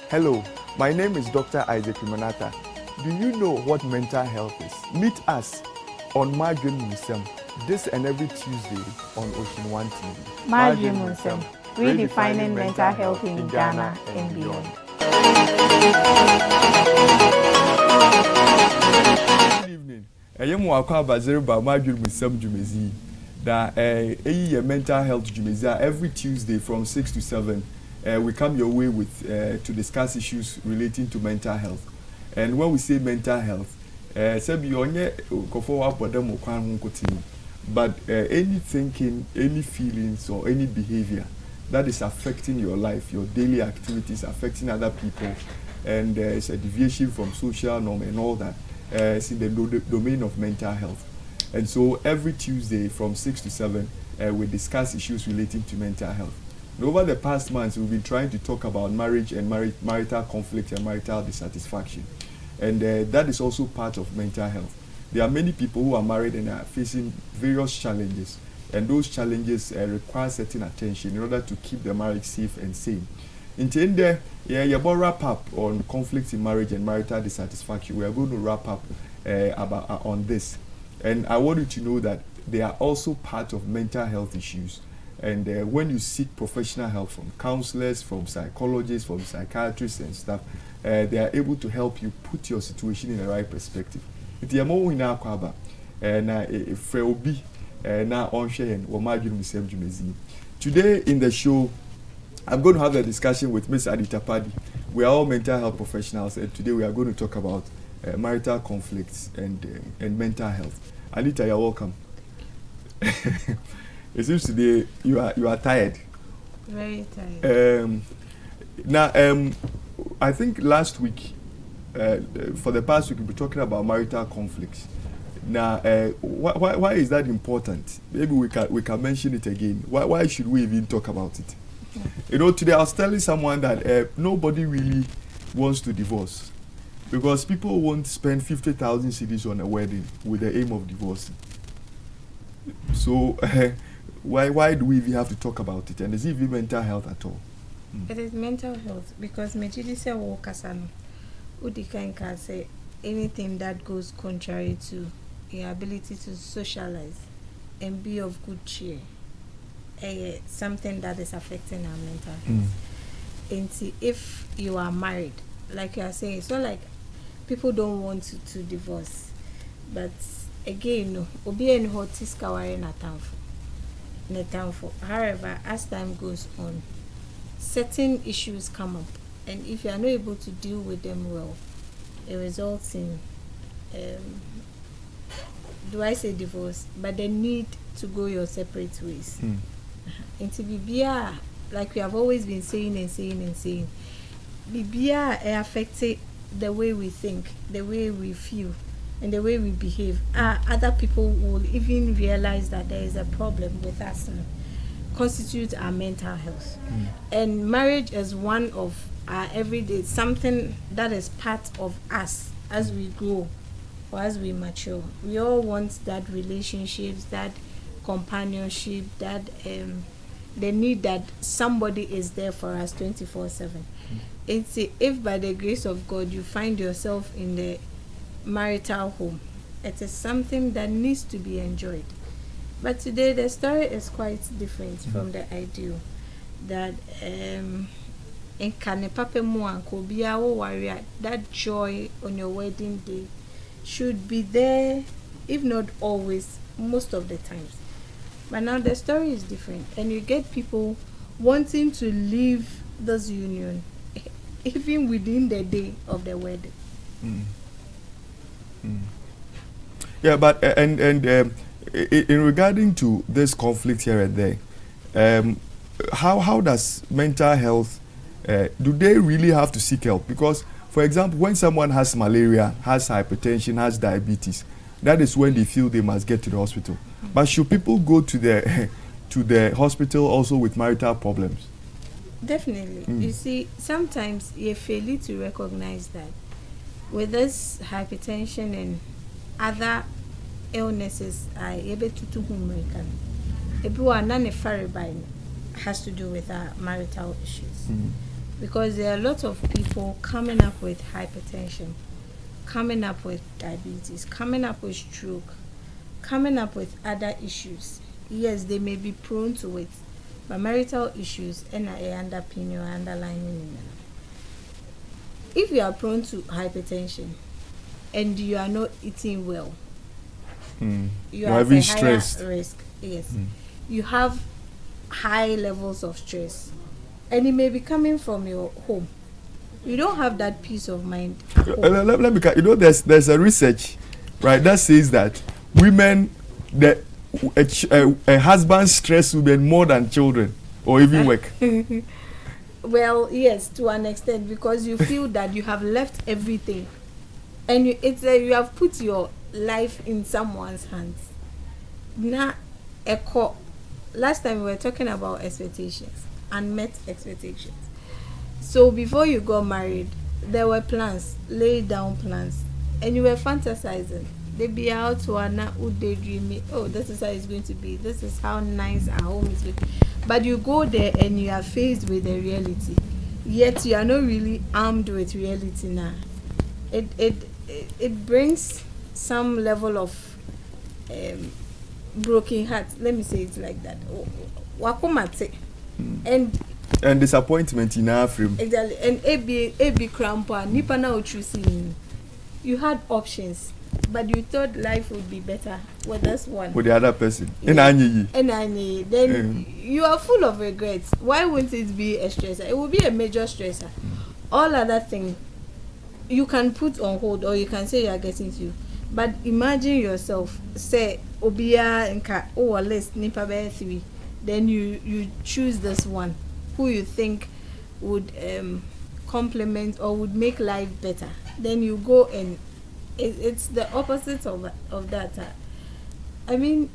Hello, my name is Dr. Isaac Manata. Do you know what mental health is? Meet us on Nsem this and every Tuesday on Ocean One TV. Nsem, redefining mental health in Ghana and beyond. Good evening. I am Waka Bazir by Nsem Jumezi. That a mental health Jumezi every Tuesday from 6 to 7. We come your way with to discuss issues relating to mental health. And when we say mental health, but any thinking, any feelings, or any behavior that is affecting your life, your daily activities, affecting other people, and it's a deviation from social norm and all that, it's in the domain of mental health. And so every Tuesday from 6 to 7, we discuss issues relating to mental health. And over the past months, we've been trying to talk about marriage and marital conflict and marital dissatisfaction. And that is also part of mental health. There are many people who are married and are facing various challenges. And those challenges require certain attention in order to keep the marriage safe and sane. In the end, you're going to wrap up on conflicts in marriage and marital dissatisfaction. We are going to wrap up on this. And I want you to know that they are also part of mental health issues. And when you seek professional help from counselors, from psychologists, from psychiatrists and stuff, they are able to help you put your situation in the right perspective. Today in the show, I'm going to have a discussion with Ms. Adita Padi. We are all mental health professionals, and today we are going to talk about marital conflicts and mental health. Anita, you're welcome. It seems today you are tired. Very tired. Now, I think last week, for the past week, we've been talking about marital conflicts. Now, why is that important? Maybe we can mention it again. Why should we even talk about it? You know, today I was telling someone that nobody really wants to divorce because people won't spend 50,000 cedis on a wedding with the aim of divorcing. So. Why do we even have to talk about it? And is it even mental health at all? It is mental health because Mejidise Wokasano Udika can say anything that goes contrary to your ability to socialize and be of good cheer. Something that is affecting our mental health. And see, if you are married, like you are saying, it's not like people don't want to divorce. But again, no, obi en hotis kawari na tanfo. However, as time goes on, certain issues come up, and if you are not able to deal with them well, it results in, do I say divorce? But the need to go your separate ways. Into Bibia, like we have always been saying, Bibia affected the way we think, the way we feel, and the way we behave. Other people will even realize that there is a problem with us and constitute our mental health. And marriage is one of our everyday, something that is part of us as we grow or as we mature. We all want that relationships, that companionship, that the need that somebody is there for us 24/7. It's if by the grace of God you find yourself in the marital home, it is something that needs to be enjoyed. But today the story is quite different from the ideal that in Kanepape Muanko Biawo warrior, that joy on your wedding day should be there, if not always, most of the times. But now the story is different, and you get people wanting to leave this union even within the day of the wedding. Yeah, but and in regarding to this conflict here and there, how does mental health do they really have to seek help? Because, for example, when someone has malaria, has hypertension, has diabetes, that is when they feel they must get to the hospital. But should people go to the hospital also with marital problems? Definitely. You see, sometimes you fail to recognize that with this hypertension and other illnesses, I able to American. If you are not has to do with our marital issues. because there are a lot of people coming up with hypertension, coming up with diabetes, coming up with stroke, coming up with other issues. Yes, they may be prone to it, but marital issues and underpin or underlining. If you are prone to hypertension and you are not eating well, you are at a higher risk. Yes, you have high levels of stress, and it may be coming from your home. You don't have that peace of mind at home. Let me, there's a research, right, that says that women, that a husband's stress women more than children or even work. Well, yes, to an extent, because you feel that you have left everything, and you have put your life in someone's hands. Now, last time we were talking about expectations, unmet expectations. So before you got married, there were plans, laid down plans, and you were fantasizing. They be out to an daydreaming. Oh, this is how it's going to be. This is how nice our home is going to be. But you go there and you are faced with the reality. Yet you are not really armed with reality now. It brings some level of broken heart. Let me say it like that. Wakumate. And disappointment in our frame. Exactly. And AB crampa, nipa na choosing. You had options, but you thought life would be better with this one. With the other person. Yeah. Then you are full of regrets. Why wouldn't it be a stressor? It would be a major stressor. All other things you can put on hold, or you can say you are getting to. But imagine yourself, say Obia nka list nipa be 3. Then you choose this one who you think would complement or would make life better. Then you go and it's the opposite of that. I mean,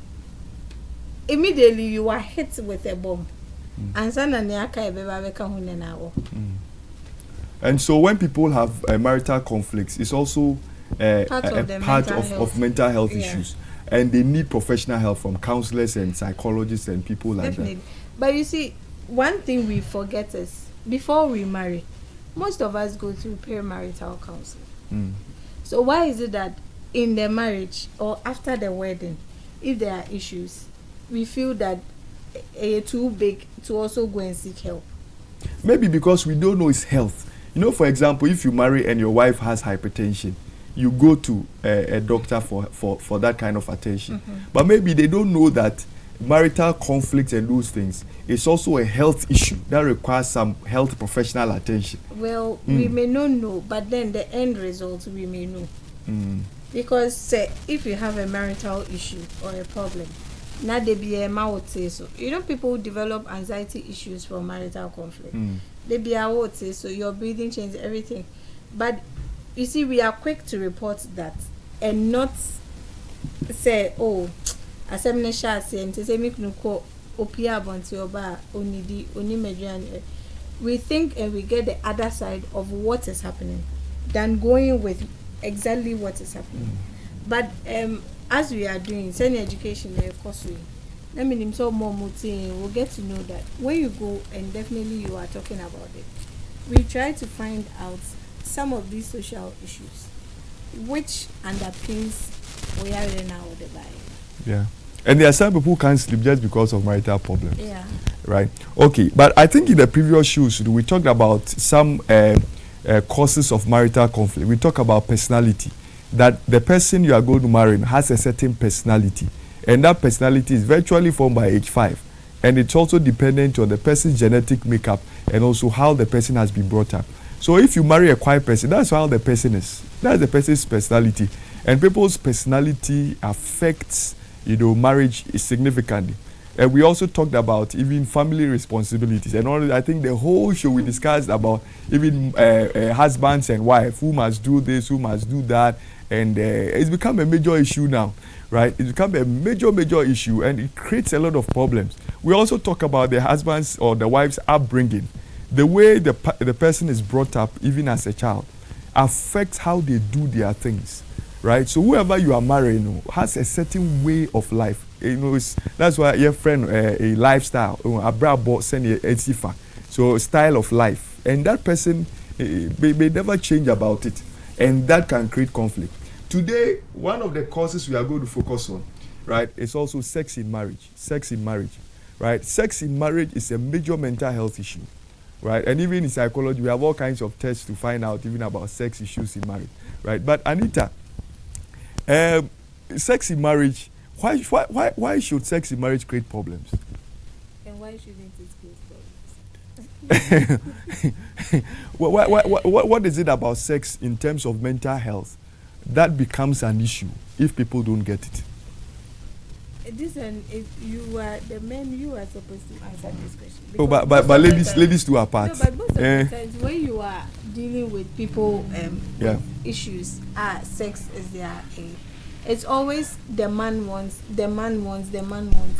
immediately you are hit with a bomb. And so when people have marital conflicts, it's also part of mental health issues, and they need professional help from counselors and psychologists and people like that. But you see, one thing we forget is before we marry, most of us go through premarital counseling. So why is it that in the marriage or after the wedding, if there are issues, we feel that it's too big to also go and seek help? Maybe because we don't know its health. You know, for example, if you marry and your wife has hypertension, you go to a doctor for that kind of attention. But maybe they don't know that marital conflicts and those things is also a health issue that requires some health professional attention. Well, we may not know, but then the end result we may know. Because say, if you have a marital issue or a problem, now they be a would say so. You know, people who develop anxiety issues from marital conflict. They be a would say so. Your breathing changes everything. But you see, we are quick to report that and not say, oh, asemne sha se ntese mi knuko opia bonti oba onidi oni medran. We think and we get the other side of what is happening than going with exactly what is happening. But as we are doing senior education course, let me so more we'll get to know that when you go and definitely you are talking about it, we try to find out some of these social issues which underpins where we are now with the Bible. Yeah. And there are some people who can't sleep just because of marital problems. Yeah. Right. Okay. But I think in the previous shows, we talked about some causes of marital conflict. We talk about personality. That the person you are going to marry has a certain personality. And that personality is virtually formed by age 5. And it's also dependent on the person's genetic makeup and also how the person has been brought up. So if you marry a quiet person, that's how the person is. That's the person's personality. And people's personality affects, marriage significantly. And we also talked about even family responsibilities. And all, I think the whole show we discussed about even husbands and wives, who must do this, who must do that. And it's become a major issue now, right? It's become a major issue, and it creates a lot of problems. We also talk about the husband's or the wife's upbringing. The way the person is brought up, even as a child, affects how they do their things, right? So whoever you are marrying has a certain way of life. That's why your friend a lifestyle, a brabo send a sifa. So style of life, and that person may never change about it, and that can create conflict. Today, one of the causes we are going to focus on, right, is also sex in marriage. Sex in marriage, right? Sex in marriage is a major mental health issue, right? And even in psychology, we have all kinds of tests to find out even about sex issues in marriage, right? But Anita, sex in marriage, why should sex in marriage create problems? And why shouldn't it create problems? What is it about sex in terms of mental health that becomes an issue if people don't get it? This and if you are the men, you are supposed to answer this question. Oh, but ladies do our part. No, but most of the times when you are dealing with people, yeah, issues, sex is their aim. It's always the man wants.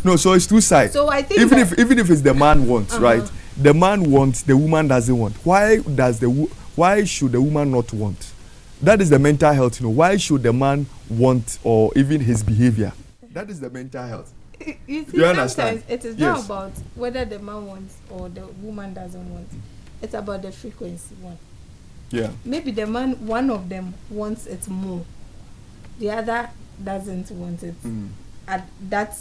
No, so it's two sides. So I think even if it's the man wants, right? The man wants, the woman doesn't want. Why should the woman not want? That is the mental health, Why should the man want, or even his behavior? That is the mental health. You see, understand? Sometimes it is not about whether the man wants or the woman doesn't want. It's about the frequency one. Yeah. Maybe the man, one of them wants it more. The other doesn't want it at that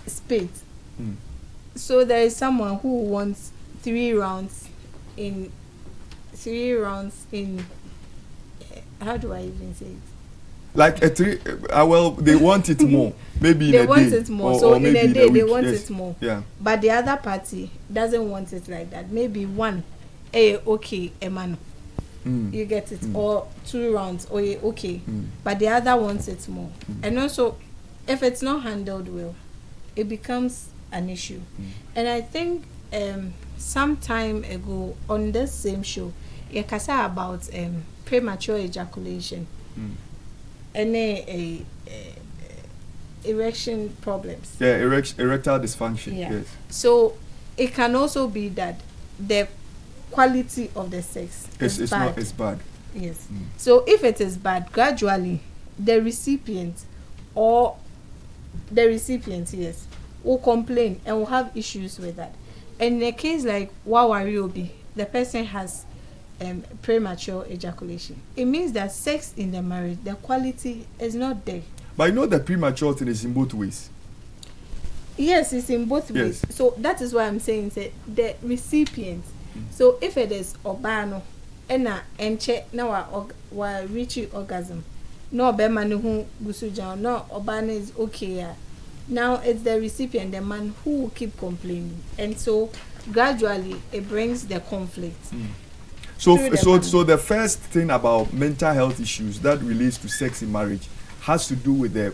speed. So there is someone who wants 3 rounds in how do I even say it? Like a 3, well, they want it more. Maybe in a day. They want it more. So in a day, they want it more. Yeah. But the other party doesn't want it like that. Maybe one, okay, a man. You get it, or 2 rounds, okay, but the other wants it more. And also, if it's not handled well, it becomes an issue. And I think some time ago on this same show, you can say about premature ejaculation and erection problems. Yeah, erectile dysfunction. Yeah. Yes. So it can also be that the quality of the sex is bad. It's bad. Yes. So if it is bad, gradually the recipient will complain and will have issues with that. And in a case like Wawariobi, the person has premature ejaculation. It means that sex in the marriage, the quality is not there. But the premature thing is in both ways. Yes, it's in both ways. So that is why I'm saying the recipient. So if it is obano, enche na wa reach orgasm, no bema no hu gusuja, no obano is okay. Now it's the recipient, the man, who will keep complaining, and so gradually it brings the conflict. So the first thing about mental health issues that relates to sex in marriage has to do with the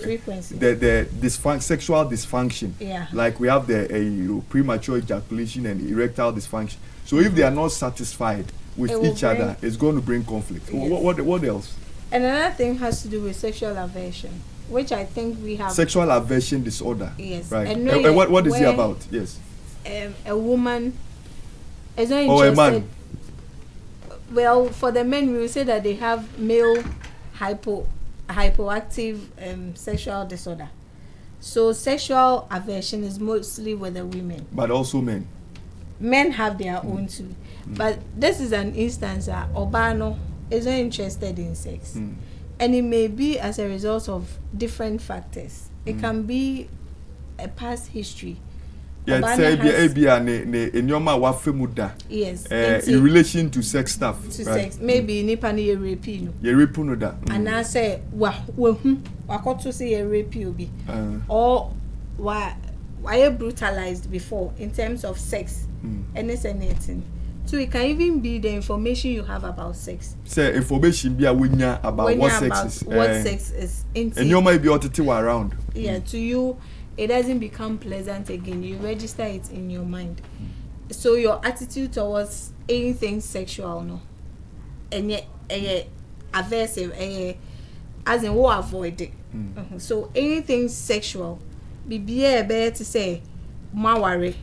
frequency, the sexual dysfunction. Yeah. Like we have the premature ejaculation and erectile dysfunction. So if they are not satisfied with each other, it's going to bring conflict. Yes. What else? And another thing has to do with sexual aversion, which I think we have. Sexual aversion disorder. Yes. Right. And what is it about? Yes. A woman is not interested. Or a man. Well, for the men, we will say that they have male hypoactive sexual disorder. So sexual aversion is mostly with the women. But also men. Men have their own too. But this is an instance that Obano is not interested in sex. And it may be as a result of different factors. It can be a past history. Yes, in relation to sex stuff. To sex. Maybe nipa ni rape no. Rape no da. And I say wakoto say rape obi. Or why brutalized before in terms of sex. And it's anything. So it can even be the information you have about sex. Say information be about what sex is. And you might be around. Yeah, to you it doesn't become pleasant again. You register it in your mind. So your attitude towards anything sexual, no, and yet aversive, as in what avoid it. So anything sexual, be better to say, maware,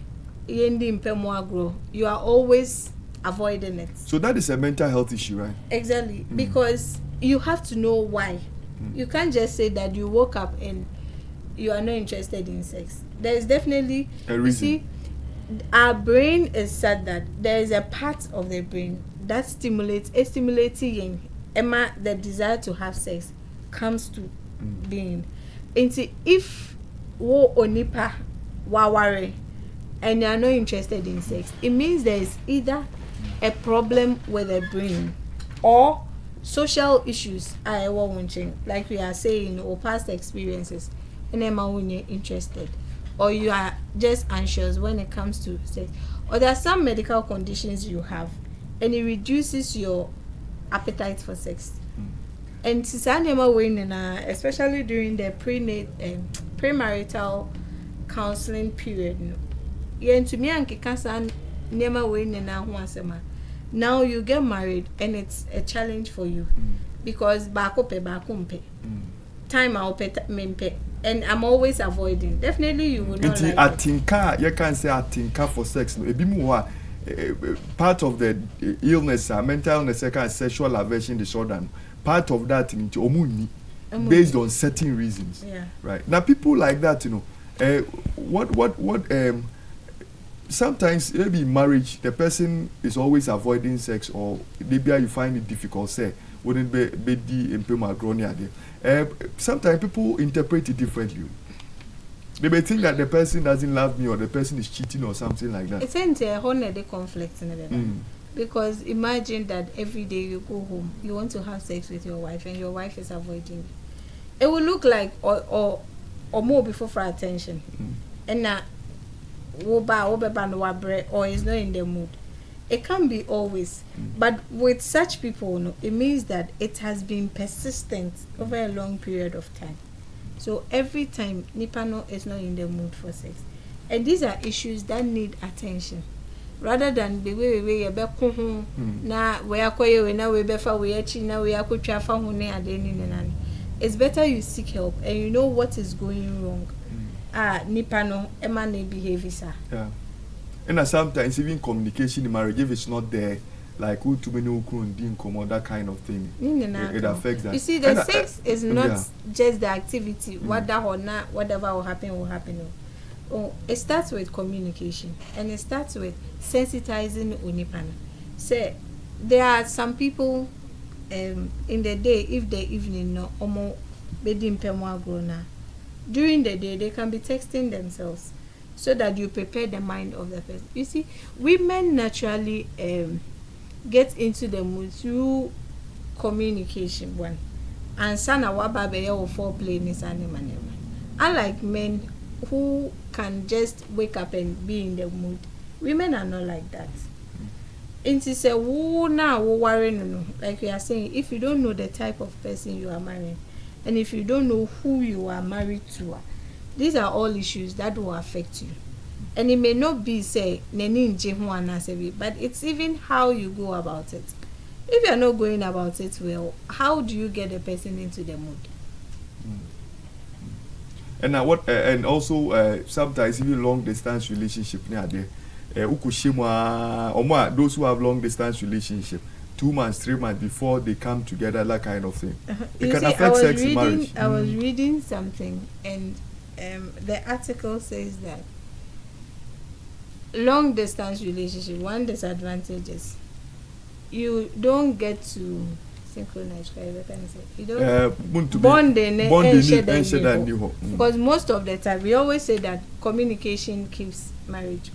you are always avoiding it. So that is a mental health issue, right? Exactly, because you have to know why. You can't just say that you woke up and you are not interested in sex. There is definitely a reason. You see, our brain is said that there is a part of the brain that stimulating Emma, the desire to have sex comes to being. And if wo onipa waware and you are not interested in sex, it means there is either a problem with the brain or social issues I watching, like we are saying, or past experiences, and Emma when you're interested, or you are just anxious when it comes to sex, or there are some medical conditions you have, and it reduces your appetite for sex. And especially during the premarital counseling period, to me now you get married and it's a challenge for you because time I'll pay and I'm always avoiding. Definitely you will not like I think you can say I think for sex no ebi mu part of the illness mental illness kind sexual aversion disorder, part of that into omuni based on certain reasons. Yeah. Right now people like that, what sometimes maybe in marriage the person is always avoiding sex, or maybe you find it difficult, say wouldn't be the impema. Sometimes people interpret it differently. They may think that the person doesn't love me or the person is cheating or something like that. It's a whole conflict in it. Because imagine that every day you go home, you want to have sex with your wife and your wife is avoiding you. It will look like or more before for attention. And now or is not in the mood. It can be always. But with such people, it means that it has been persistent over a long period of time. So every time Nipano is not in the mood for sex. And these are issues that need attention. Rather than the way we na we are na we befa we echi na we akotwa fa ho ne ade ni nani. It's better you seek help and you know what is going wrong. Nipano emane behavior. Yeah. And sometimes even communication in marriage, if it's not there, like who too many didn't come on, that kind of thing, it affects that. You see, the sex is not just the activity. Whatever will happen. Oh, it starts with communication, and it starts with sensitizing unipana. Say there are some people in the day, if the evening no omo bedim pemwa grona. During the day they can be texting themselves so that you prepare the mind of the person. You see, women naturally get into the mood through communication one. And sana wababe or foreplay ni manema. Unlike men who can just wake up and be in the mood, women are not like that. It is a woo now worry no. Like we are saying, if you don't know the type of person you are marrying, and if you don't know who you are married to, these are all issues that will affect you. And it may not be say but it's even how you go about it. If you are not going about it well, how do you get a person into the mood? And now what? And also sometimes even long distance relationship those who have long distance relationship, 2 months, 3 months before they come together, that kind of thing. It can affect sex in marriage. I was reading something, and the article says that long distance relationship, one disadvantage is you don't get to synchronize. You don't bond because most of the time we always say that communication keeps marriage.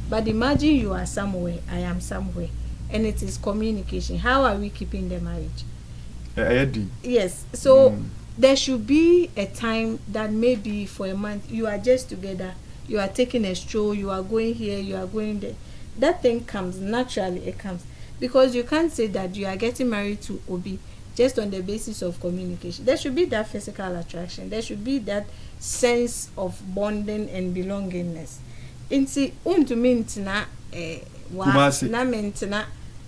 But imagine you are somewhere, I am somewhere, and it is communication. How are we keeping the marriage? Yes. So there should be a time that maybe for a month you are just together, you are taking a stroll, you are going here, you are going there. That thing comes naturally. It comes because you can't say that you are getting married to Obi just on the basis of communication. There should be that physical attraction. There should be that sense of bonding and belongingness. Inti untumintina wa na mentina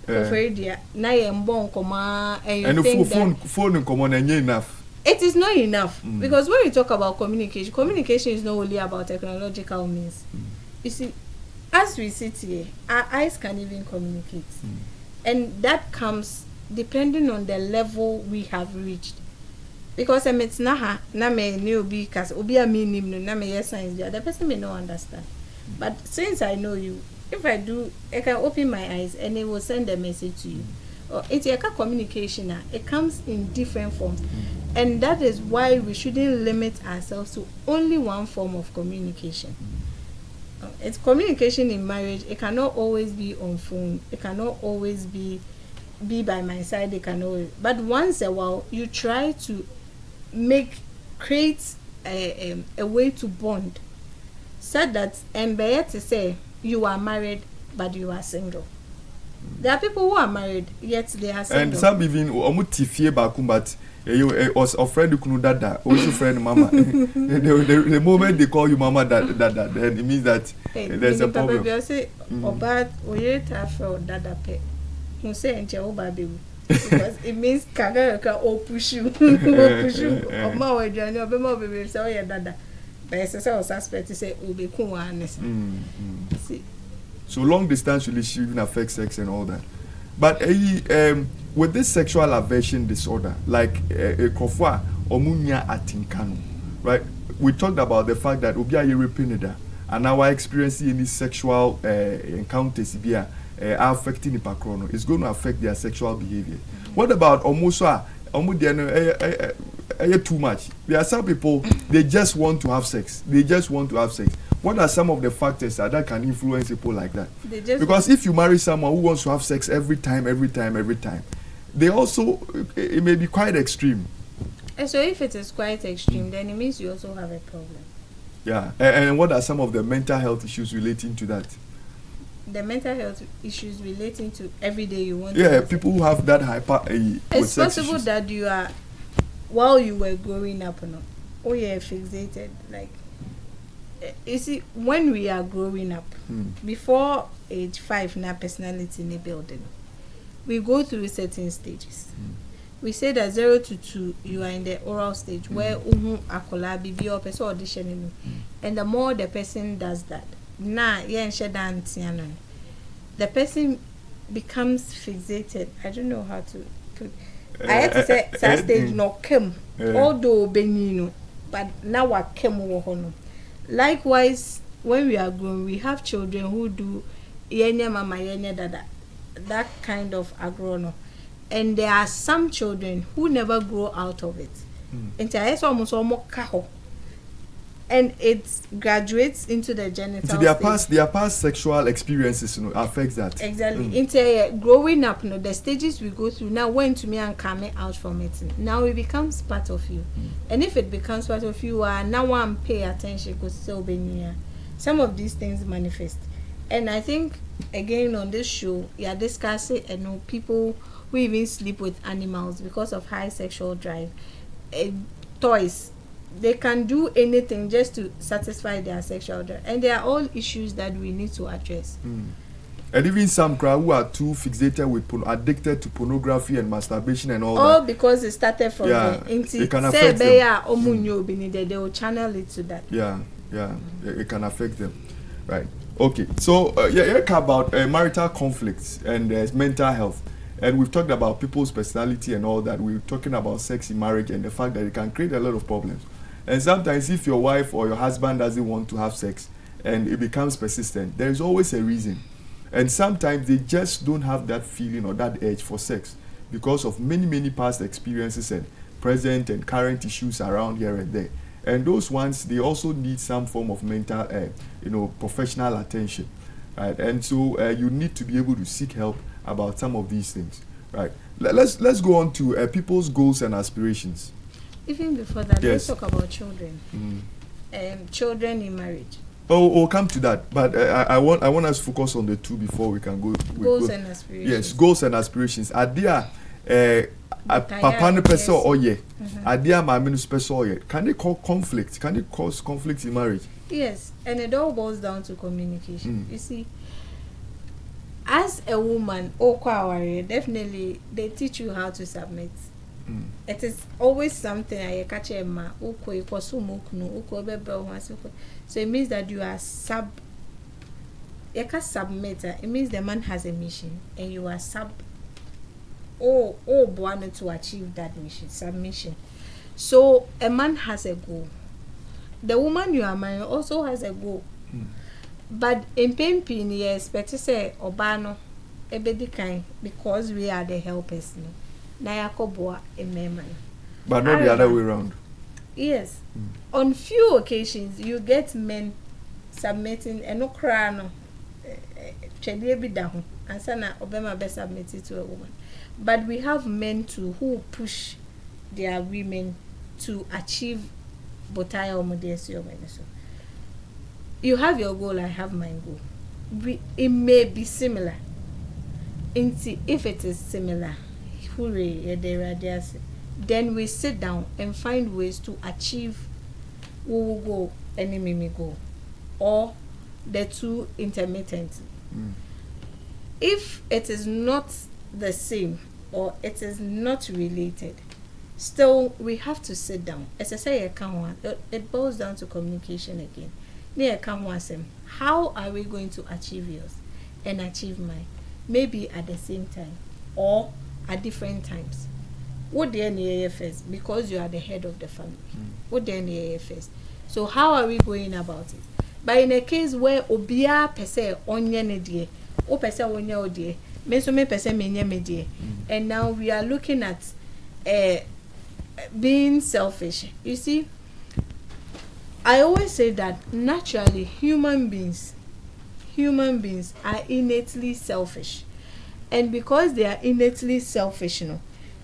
ofredia na yembon koma and you think phone common enough. It is not enough because when you talk about communication is not only about technological means. You see, as we sit here, our eyes can even communicate, and that comes depending on the level we have reached. Because it's na me new because obi a meaning no na me yes science the person may not understand. But since I know you, if I do, I can open my eyes and it will send a message to you. Or it's a communication. It comes in different forms. And that is why we shouldn't limit ourselves to only one form of communication. It's communication in marriage. It cannot always be on phone. It cannot always be by my side. It can always, but once a while you try to create a way to bond, so that and better to say you are married but you are single. There are people who are married yet they are single. And some even omutifie bakum, but you was a friend kunu dada, also friend mama. The moment they call you mama dada, then it means that there's a problem. Say oba oyeta for dada pe. You say enche oba baby. Because it means kaga o push you. Push you. Oma we journey obema baby say oya dada. But say o suspect say obe kun wa honest. See. So long distance relationship even affects sex and all that. But with this sexual aversion disorder, like Kofwa Omunya Atinkano, right? We talked about the fact that Obia European and our experiencing any sexual encounters are affecting the pakrono. It's going to affect their sexual behavior. What about Omuswa? Too much. There are some people, they just want to have sex. What are some of the factors that can influence people like that? Because if you marry someone who wants to have sex every time, they also, it may be quite extreme. And so if it is quite extreme, then it means you also have a problem. Yeah. And what are some of the mental health issues relating to that? The mental health issues relating to every day you want to people who have that hyper it's possible issues. That you are, while you were growing up, you're fixated. Like, you see, when we are growing up, before age 5, na personality in the building, we go through certain stages. We say that 0 to 2, you are in the oral stage where akola bibi or person auditioning, and the more the person does that, the person becomes fixated. I don't know how to put. I had to say that stage no come, although benino, but now what came. Likewise, when we are grown, we have children who do yenya mama yenya dada, that kind of agrono, and there are some children who never grow out of it. And it graduates into the genital. So their past sexual experiences, affects that. Exactly. Into growing up, the stages we go through now, when to me and coming out from it, now it becomes part of you. And if it becomes part of you, now one pay attention because so some of these things manifest. And I think again on this show, you are discussing people who even sleep with animals because of high sexual drive, toys. They can do anything just to satisfy their sexual drive, and they are all issues that we need to address. And even some crowd who are too fixated with addicted to pornography and masturbation and all that. All because it started from it can affect them. They will channel it to that. It can affect them. Right. Okay. So about marital conflicts and mental health. And we've talked about people's personality and all that. We're talking about sex in marriage and the fact that it can create a lot of problems. And sometimes if your wife or your husband doesn't want to have sex and it becomes persistent, there is always a reason. And sometimes they just don't have that feeling or that urge for sex because of many past experiences and present and current issues around here and there. And those ones, they also need some form of mental, professional attention. Right? And so you need to be able to seek help about some of these things. Right? Let's go on to people's goals and aspirations. Even before that, let's talk about children. Children in marriage. We'll come to that, but I want us to focus on the two before we can go. Goals and aspirations. Yes, goals and aspirations. Are there papa no person or ye? Are there mama no person or ye? Can they cause conflict? Can they cause conflict in marriage? Yes, and it all boils down to communication. You see, as a woman, definitely they teach you how to submit. It is always something I catch a ma so it means that you are submitter. It means the man has a mission and you are born to achieve that mission, submission. So a man has a goal. The woman you are marrying also has a goal. But in pain, yes, but to say Obano, a bedi kind, because we are the helpers. No, na yakoboa a meman. But not the other way around. Yes. On few occasions, you get men submitting a no crano, chedie be down, and sana obema be submitted to a woman. But we have men too who push their women to achieve botaya or modesty or so. You have your goal, I have my goal. It may be similar. If it is similar, then we sit down and find ways to achieve we will go enemy goal, or the two intermittent. If it is not the same or it is not related, still we have to sit down. As I say, it boils down to communication again. How are we going to achieve yours and achieve mine? Maybe at the same time or at different times. What the first? Because you are the head of the family. What the first? So how are we going about it? But in a case where obia per se onye ne die, o per se onye odie, me so me per se menye me die, and now we are looking at being selfish. You see, I always say that naturally human beings are innately selfish, and because they are innately selfish,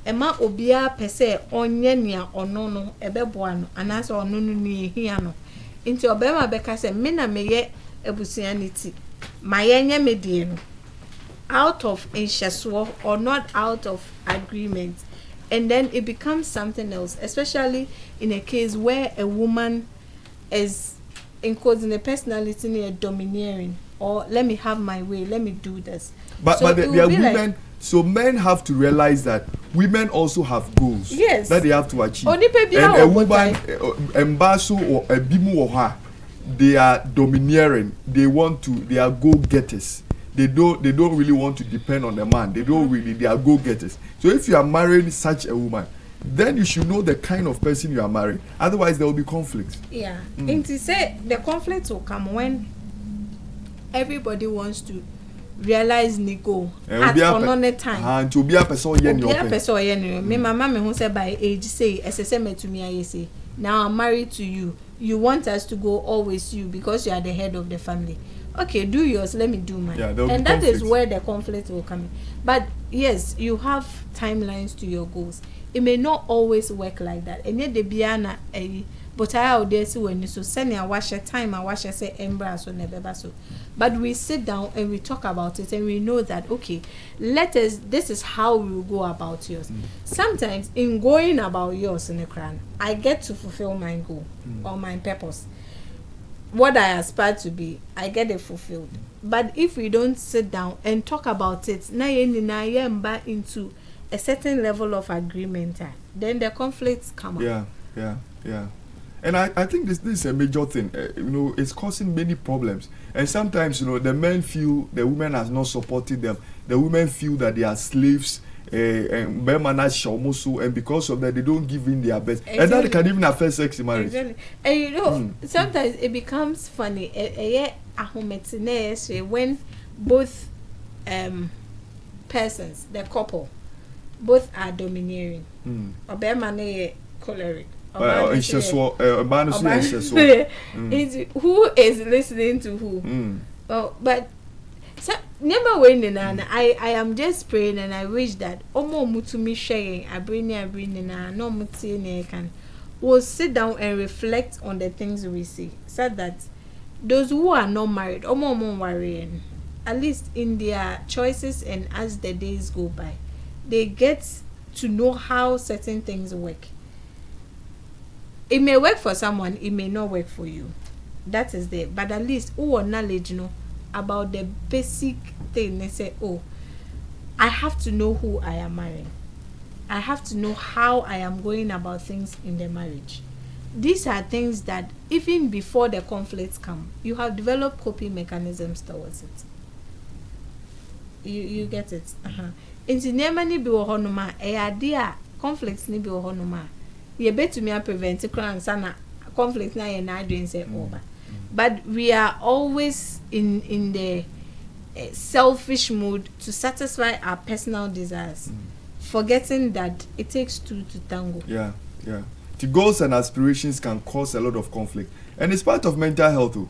Emma obia per se onye nia ono no ebeboa no anaso ono no ni ehia no nti obema beka se me na meye ebusianity mayenye medie no out of inshaso or not out of agreement, and then it becomes something else, especially in a case where a woman is encoding a personality near domineering, or let me have my way, let me do this. But there are women, so men have to realize that women also have goals that they have to achieve. And a woman, embasso or a bimu or her, they are domineering. They are go-getters. They don't really want to depend on the man. They are go-getters. So if you are marrying such a woman, then you should know the kind of person you are marrying. Otherwise, there will be conflict. Yeah. And to say the conflict will come when everybody wants to realize Nico at another time. And to be a person, me mama me who said by age say SSM to me I say now I'm married to you. You want us to go always you because you are the head of the family. Okay, do yours, let me do mine. Yeah, and that is where the conflict will come in. But yes, you have timelines to your goals. It may not always work like that. And yet the biana but I out there see when you so send a wash time I wash say embrace so never so. But we sit down and we talk about it and we know that okay, this is how we will go about yours. Sometimes in going about yours in the crown, I get to fulfill my goal or my purpose. What I aspire to be, I get it fulfilled. But if we don't sit down and talk about it, na into a certain level of agreement, then the conflicts come up. Yeah. And I think this is a major thing. It's causing many problems. And sometimes, the men feel the women has not supported them. The women feel that they are slaves. And because of that, they don't give in their best. Exactly. And that can even affect sex in marriage. Exactly. And sometimes it becomes funny. When both persons, the couple, both are domineering. Or choleric. Who is listening to who? But never winning, and I am just praying and I wish that Omo Mutumi sharing Abrini no Mutine can will sit down and reflect on the things we see, so that those who are not married, Omo worrying, at least in their choices and as the days go by, they get to know how certain things work. It may work for someone, it may not work for you. That is there. But at least knowledge, about the basic thing. They say, I have to know who I am marrying. I have to know how I am going about things in the marriage. These are things that even before the conflicts come, you have developed coping mechanisms towards it. You get it. Inti nema ni bi wo honoma idea conflicts ni bi wo honoma ye betumi prevent crime sana conflict na ye na adwen say over. but we are always in the selfish mood to satisfy our personal desires, forgetting that it takes two to tango. Yeah. The goals and aspirations can cause a lot of conflict, and it's part of mental health too.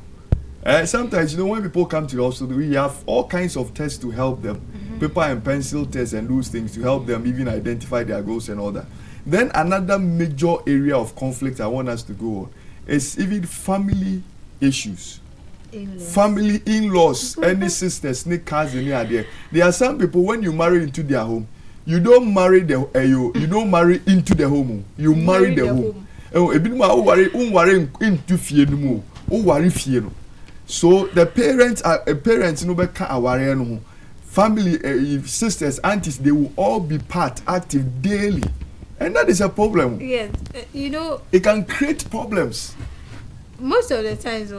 Sometimes, when people come to the hospital, we have all kinds of tests to help them, paper and pencil tests and those things to help them even identify their goals and all that. Then another major area of conflict I want us to go on is even family issues. Family, in-laws, any sisters, any cousins, any idea. There are some people, when you marry into their home, you don't marry you don't marry into the home. You marry the home. So the parents family, sisters, aunties, they will all be active daily, and that is a problem. Yes, it can create problems. Most of the times,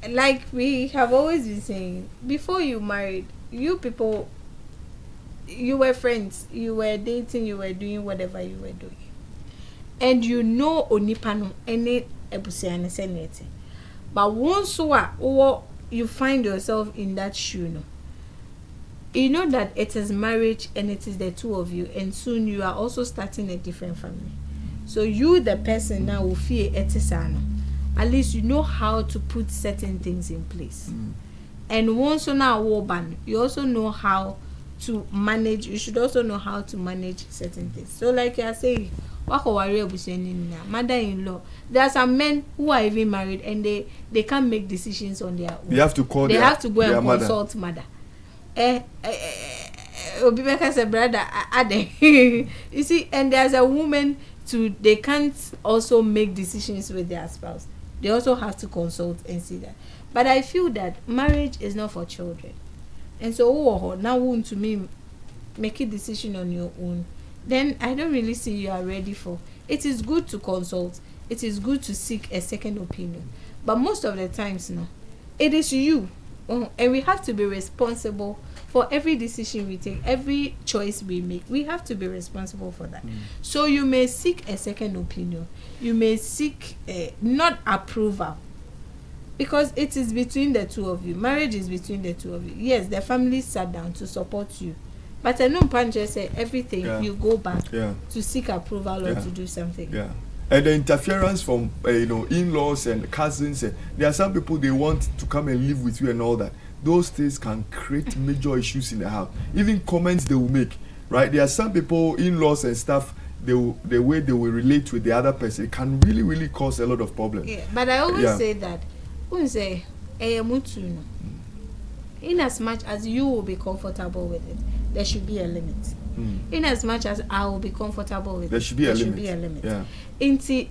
like we have always been saying, before you married, you people, you were friends, you were dating, you were doing whatever you were doing, and onipano any ebusiane senete. But once you find yourself in that shoe, you know that it is marriage and it is the two of you, and soon you are also starting a different family. So you, the person now, will fear etisano. At least you know how to put certain things in place. And once you now ban, you also know how to manage. You should also know how to manage certain things. So like I say, mother-in-law, there are some men who are even married and they can't make decisions on their own. They have to call they have to go and consult mother. Obibeka said, brother, you see, and there's a woman too, they can't also make decisions with their spouse. They also have to consult and see that. But I feel that marriage is not for children. And so now want to me make a decision on your own, then I don't really see you are ready for. It is good to consult. It is good to seek a second opinion. But most of the times now, it is you. And we have to be responsible for every decision we take, every choice we make. We have to be responsible for that. So you may seek a second opinion. You may seek not approval. Because it is between the two of you. Marriage is between the two of you. Yes, the family sat down to support you. But I know Panje said everything, you go back to seek approval or to do something. Yeah. And the interference from in-laws and cousins, there are some people, they want to come and live with you and all that. Those things can create major issues in the house. Even comments they will make, right? There are some people, in-laws and stuff, the way they will relate with the other person can really, really cause a lot of problems. Yeah, but I always say that, in as much as you will be comfortable with it, there should be a limit. In as much as I will be comfortable with there it, should be there a should limit. be a limit. Yeah.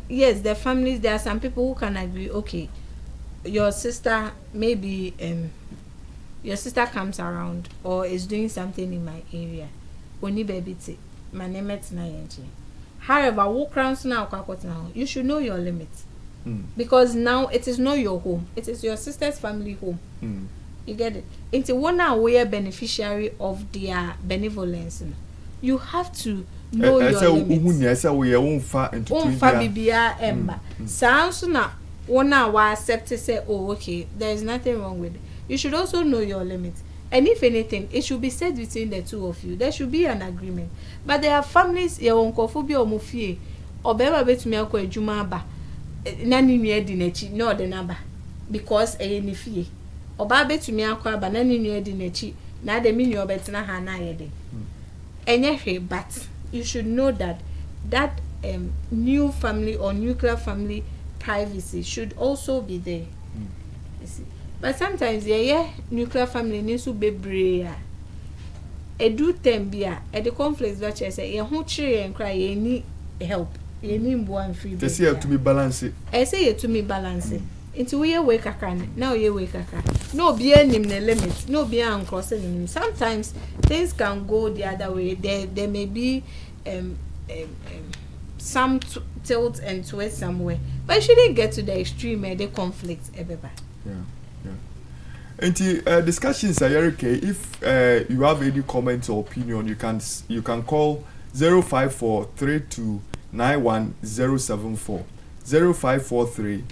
Yes, the families, there are some people who can agree, okay, your sister, maybe your sister comes around or is doing something in my area. However, you should know your limits. Because now it is not your home, it is your sister's family home. You get it? Into one aware beneficiary of their benevolence. You have to know your limits. Sounds na one hour accept to say, oh, okay, there is nothing wrong with it. You should also know your limits. And if anything, it should be said between the two of you. There should be an agreement. But there are families, or mufie, or beba bet me akwa jumaba. Nani nye dinechi, no the number. Because any fee. Or babe to me akwa ba nani nye dinechi, na de mini obetina hana yede. But you should know that new family or nuclear family privacy should also be there. You see? But sometimes nuclear family needs to be brave. Do tembia at the conflicts that I say, who cheer and cry, you need help. You need one free. They say to me balance it. I say it to me balance it. Into we wake a can now you wake a can. No be any limit, no be crossing. Sometimes things can go the other way. There may be some tilt and twist somewhere, but you shouldn't get to the extreme the conflict everybody. And discussions are very okay. If you have any comments or opinion, you can call 05432911074 0543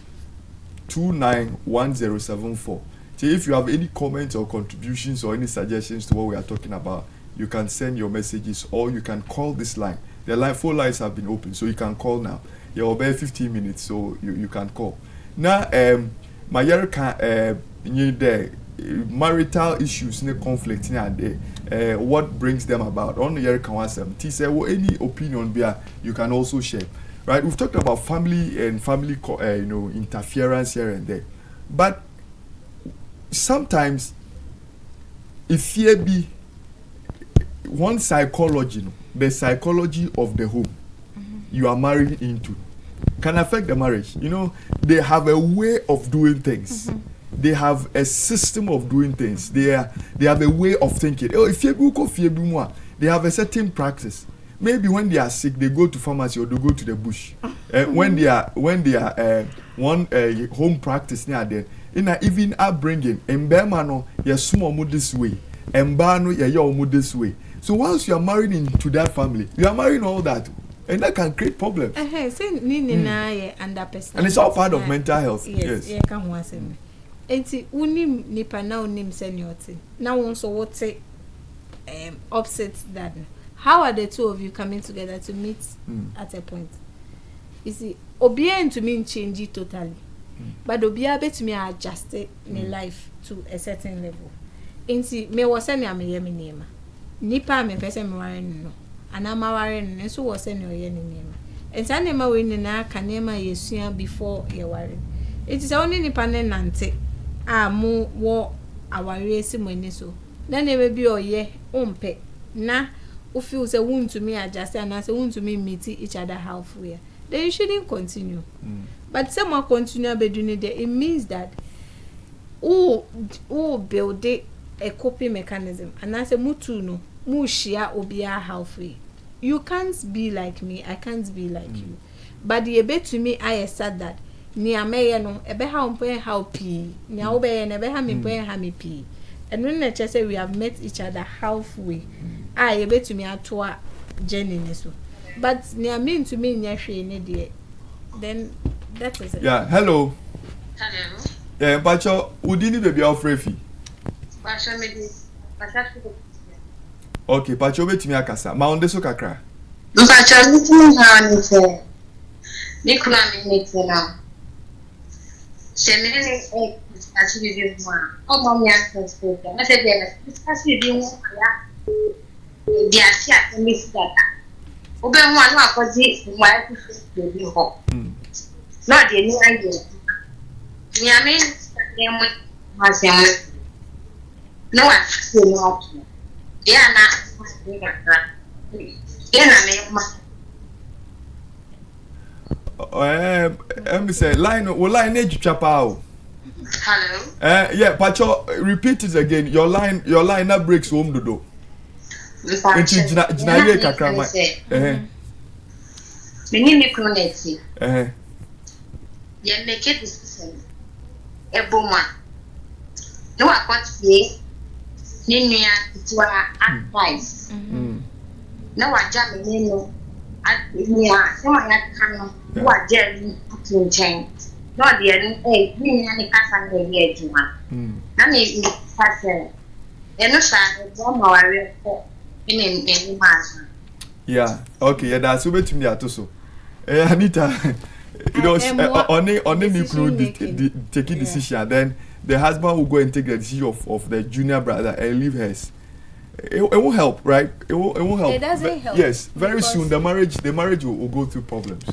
291074. So if you have any comments or contributions or any suggestions to what we are talking about, you can send your messages or you can call this line. The phone lines have been open, so you can call now. You're about 15 minutes, so you can call. Now, my marital issues, conflict, what brings them about? On the year can any opinion there you can also share. Right? We've talked about family and family, interference here and there, but sometimes if fear be one psychology, the psychology of the home you are married into can affect the marriage. They have a way of doing things. They have a system of doing things. They have a way of thinking. If you they have a certain practice. Maybe when they are sick, they go to pharmacy or they go to the bush. When they are one home practice near them, even upbringing, embemano ye small this way, embano ye this way. So once you are married into that family, you are marrying all that, and that can create problems. And it's all part of mental health. Yes. Enti unim nipa na unim seniority. Now also what say upset that. How are the two of you coming together to meet at a point? You see, obia to mean change it totally. But obia bet me adjust in life to a certain level. Enti me was send me yemi name. Nipa me person me worrying no. And I'm worrying and so was send your yemi name. And sanema we na kanema yesuya before you worrying. It is only nipa nante. Mu wo aware si money so na na be oye umpe na u feel say want to me adjust and say want to me meet each other halfway, then you shouldn't continue. But someone continue be doing it means that who build a coping mechanism and I say mutu no mu share obia halfway. You can't be like me, I can't be like you. But the bet to me I said that ni ameye no ebe ha umpoye how p ni obeye na ebe ha me poye ha me p. And when I say we have met each other halfway, I ebe to me atwa journey ni so. But ni mean to me nya hwe ni de, then that is it. Yeah, hello. Hello. Yeah, Pacho, udini baby ofrefi. Pacho me di. Okay, Pacho betimi akasa. Ma onde so kakra. Pacho ni tumi na ni se. Ni kuna mi ni na. Semene discuss with you more. Oh, mommy, I said, I said, discuss with you more. They are here to miss that. Open one opposite, why to be home. Not the new idea. I mean, no one say no. They are not. Then I make say line edge chapao. Hello. Yeah, Pacho, repeat it again. Your line that breaks home the door. Jina kakra ma. Me ni connect. You make it decision. Eboma. No akwati ni nua twa advice. Na wa jam me no. Yeah, someone that can what Jerry put in chain. Not the hey, me and the casa in the edge one. I mean, person. And no shine, one more in any mass. Yeah, okay, yeah, that's over to me at also. Anita, only me could take a decision, then the husband will go and take the decision of the junior brother and leave hers. It won't help, right? It won't help. It doesn't help. Yes, very soon the marriage will go through problems.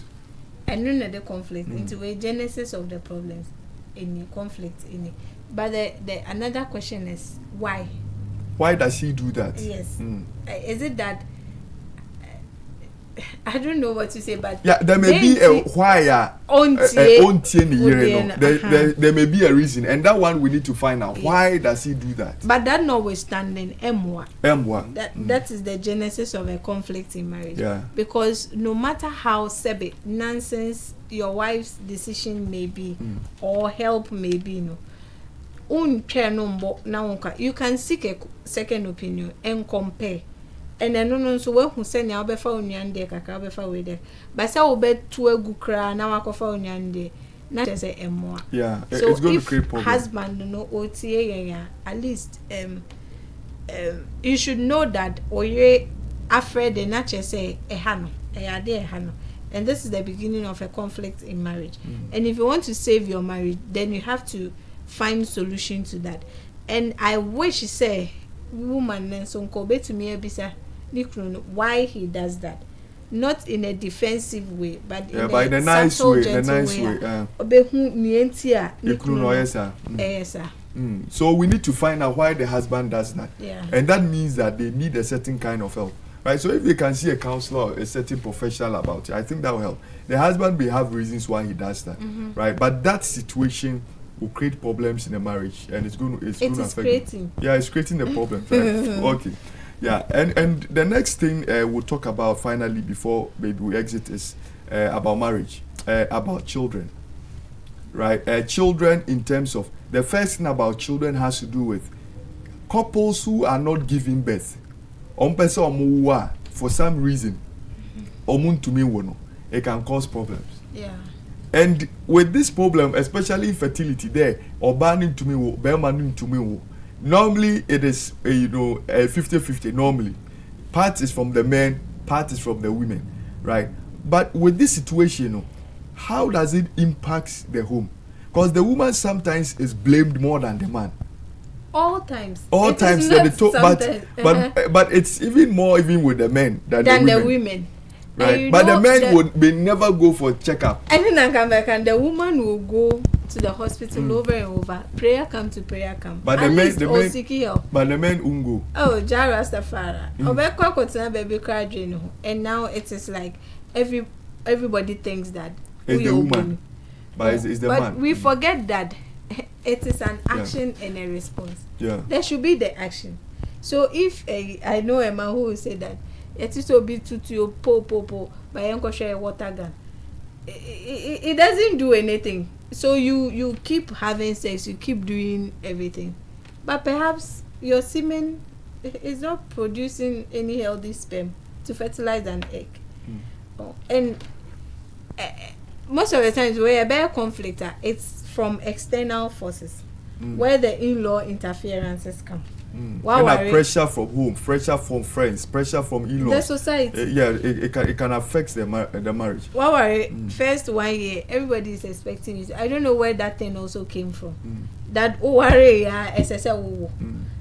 And then the conflict into a genesis of the problems in the conflict in it. But the another question is why? Why does he do that? Yes. Is it that I don't know what to say, but yeah, there may be a why. There may be a reason, and that one we need to find out. Why does he do that? But that notwithstanding, that is the genesis of a conflict in marriage. Yeah. Because no matter how nonsense your wife's decision may be or help may be, you can seek a second opinion and compare. And then so when who send you be fa onyande kakra be fa we there but say we be to egu kra na wakofa onyande not just a more. Yeah, so it's going if to create problems. Husband no OTA, at least you should know that oye afraid the not just say a hano, and this is the beginning of a conflict in marriage. And if you want to save your marriage, then you have to find solution to that. And I wish say woman and so kobe to me bisa why he does that, not in a defensive way, but in a nice subtle, way, gentle the nice way. So we need to find out why the husband does that. Yeah. And that means that they need a certain kind of help. Right? So if they can see a counselor, a certain professional about it, I think that will help. The husband may have reasons why he does that. Right? But that situation will create problems in the marriage, and it's going to affect creating. Yeah, it's creating the problem. Right? Okay. Yeah, and the next thing we'll talk about finally before maybe we exit is about marriage, about children, right? Children in terms of, the first thing about children has to do with couples who are not giving birth. For some reason, it can cause problems. Yeah. And with this problem, especially infertility, there, normally it is 50-50. Normally, part is from the men, part is from the women, right? But with this situation, how does it impact the home? Because the woman sometimes is blamed more than the man. All times. But it's even more even with the men than the women. Right, but the men would never go for checkup. And then come back, and the woman will go to the hospital over and over. Prayer come to prayer come. But the men ungo. Oh, Jara Stafara. Baby crying, and now it is like everybody thinks that it's the woman, but it's the man. But we forget that it is an action and a response. Yeah, there should be the action. So if I know a man who will say that it is so big to po by uncle share a water gun, it doesn't do anything. So you keep having sex, you keep doing everything, but perhaps your semen is not producing any healthy sperm to fertilize an egg. And most of the times where a bear conflict it's from external forces, where the in-law interferences come. Pressure from home, pressure from friends, pressure from in-laws. The society. It can affect the marriage. First 1 year, everybody is expecting it. I don't know where that thing also came from. That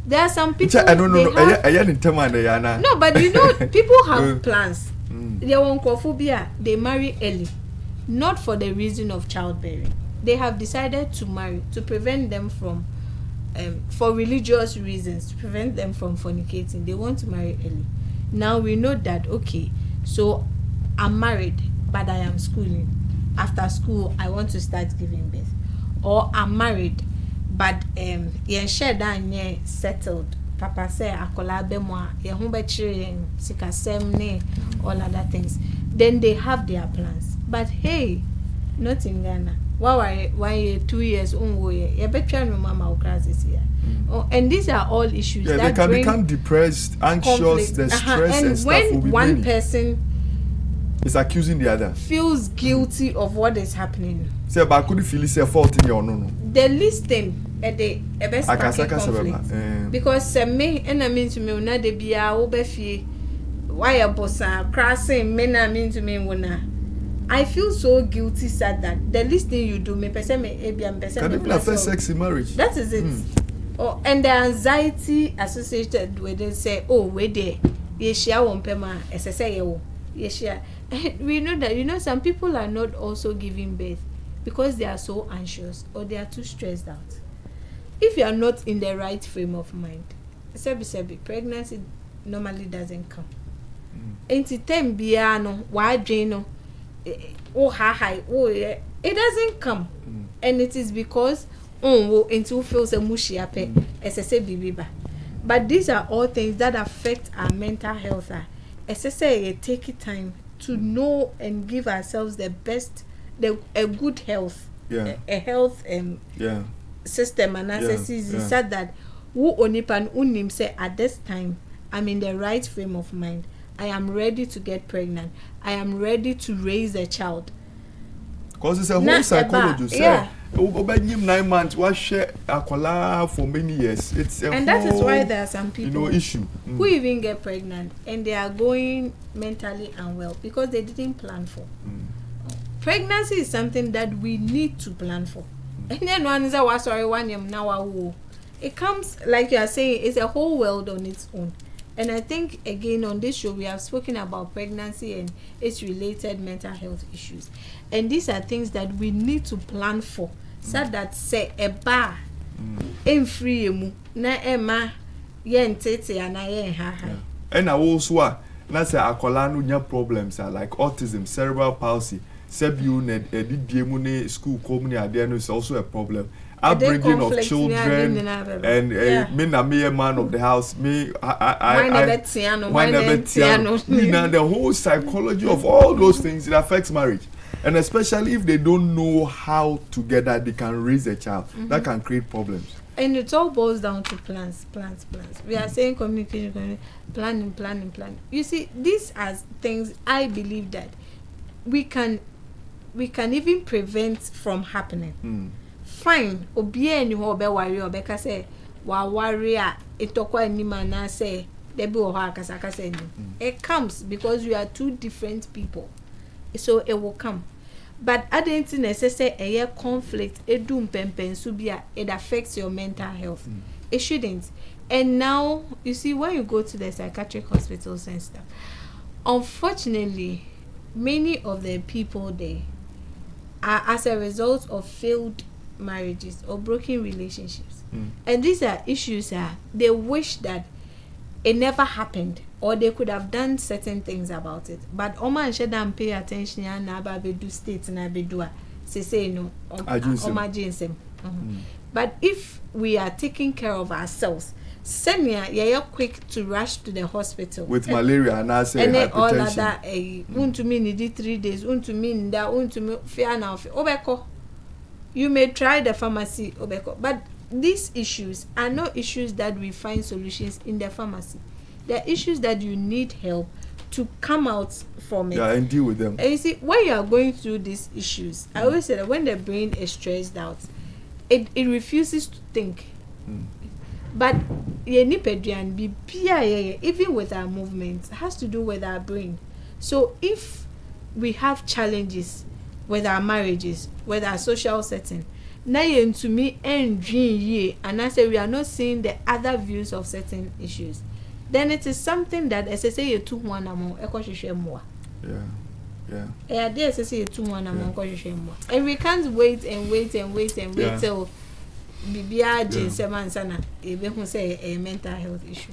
there are some people. I don't know. No, but you know, people have plans. They want phobia. They marry early, not for the reason of childbearing. They have decided to marry to prevent them from. For religious reasons, to prevent them from fornicating, they want to marry early. Now we know that, okay, so I'm married, but I am schooling. After school, I want to start giving birth. Or I'm married, but settled. Papa say akola bemwa, all other things. Then they have their plans. But hey, not in Ghana. 1 year, 2 years, and these are all issues that they can become depressed, anxious, the stress and stuff when will be one many. person is accusing the other, feels guilty of what is happening. Say, but I couldn't feel it's a fault in your no. The least thing at the best conflict, because me and I mean to me na de bia obefi why a bossa crossing men I mean to me wona. I feel so guilty, sad that the least thing you do, me person me ebiam person. Can it be first sex in marriage? That is it. Oh, and the anxiety associated with it say, oh, we there, yeshia wompema, SSA yo, yeshia. We know that some people are not also giving birth because they are so anxious or they are too stressed out. If you are not in the right frame of mind, sebi pregnancy normally doesn't come. Enti tem bia no wa adwen it doesn't come. And it is because into feels a mushy ape SSA bibiba. But these are all things that affect our mental health. SSA take it time to know and give ourselves the best, a good health, a health system analysis. Is said that who onipan unim say at this time I'm in the right frame of mind. I am ready to get pregnant. I am ready to raise a child. Because it's a whole psychology. Yeah. Over 9 months, what share akola for many years. It's a and whole, that is why there are some people issue who even get pregnant and they are going mentally unwell because they didn't plan for. Pregnancy is something that we need to plan for. And then one is a sorry 1 year now. It comes like you are saying, it's a whole world on its own. And I think again on this show we have spoken about pregnancy and its related mental health issues. And these are things that we need to plan for. So that say a bar in free na Emma yen tete and I yen ha. And I also na say akola no nya problems like autism, cerebral palsy, sebu ne school community there is also a problem. Upbringing of children and me na me a man of the house, me I the whole psychology of all those things, it affects marriage. And especially if they don't know how together they can raise a child, that can create problems. And it all boils down to plans. We are saying communication, planning. You see, these are things I believe that we can even prevent from happening. Fine, obie ni ho be worry obeka say wa worry a itokwa ni mana say there be ho akasa ni. It comes because we are two different people. So it will come. But I don't necessarily a year conflict edum pempen subia it affects your mental health. It shouldn't. And now you see when you go to the psychiatric hospitals and stuff, unfortunately many of the people there are as a result of failed marriages or broken relationships. And these are issues they wish that it never happened or they could have done certain things about it. But Oma and Shedan pay attention and Naba do states and Abedua say no Oma Nsem. But if we are taking care of ourselves, Senya you're quick to rush to the hospital with malaria and I say and then all other to me need 3 days, to me that to me fear now obeko. You may try the pharmacy obeko, but these issues are not issues that we find solutions in the pharmacy. They're issues that you need help to come out from it. Yeah, and deal with them. And you see, when you are going through these issues, I always say that when the brain is stressed out, it refuses to think. But even with our movements, it has to do with our brain. So if we have challenges with our marriages, with our social setting, now to me and I say we are not seeing the other views of certain issues, then it is something that as I say you took one among more. Yeah, there's a say you took one among more. And we can't wait till Bibia Nsem and Sana say a mental health issue.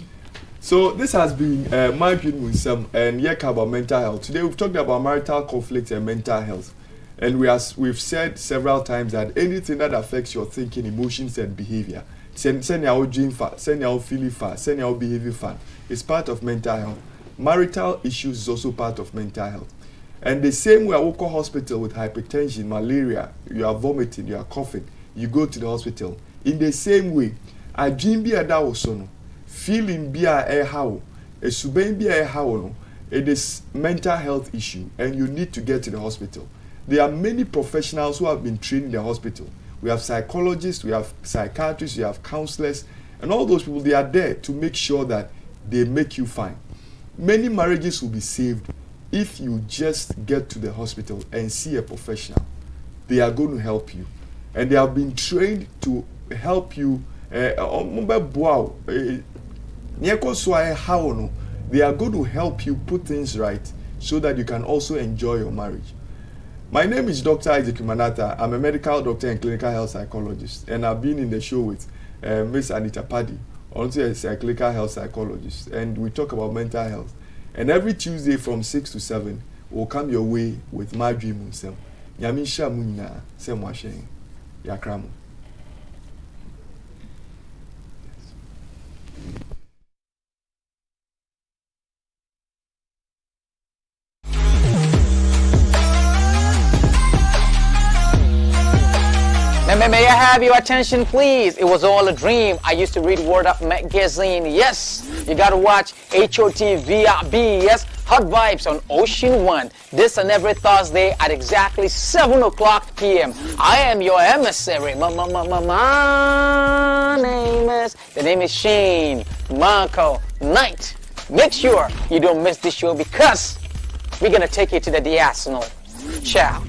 So this has been Marital Nsem and Yeka about mental health. Today we've talked about marital conflict and mental health. And we've said several times that anything that affects your thinking, emotions, and behavior, send your dream fat, send your feeling fat, send your behavior fat, is part of mental health. Marital issues is also part of mental health. And the same way I walk to hospital with hypertension, malaria, you are vomiting, you are coughing, you go to the hospital. In the same way, a dream be a dawosono, feeling be a how, a subain be a how, it is mental health issue, and you need to get to the hospital. There are many professionals who have been trained in the hospital. We have psychologists, we have psychiatrists, we have counselors, and all those people, they are there to make sure that they make you fine. Many marriages will be saved if you just get to the hospital and see a professional. They are going to help you. And they have been trained to help you. They are going to help you put things right so that you can also enjoy your marriage. My name is Dr. Isaac Manata. I'm a medical doctor and clinical health psychologist, and I've been in the show with Miss Anita Paddy, also a clinical health psychologist, and we talk about mental health. And every Tuesday from 6 to 7, we'll come your way with Marital Nsem. Yamisha Munina, Semwasheng, Yakramu. May I have your attention, please? It was all a dream. I used to read Word Up magazine. Yes, you gotta watch HOT VRB. Yes, Hot Vibes on Ocean One, this and every Thursday at exactly 7 o'clock p.m. I am your emissary. My name is Shane Marco Knight. Make sure you don't miss this show because we're gonna take you to the arsenal. Ciao.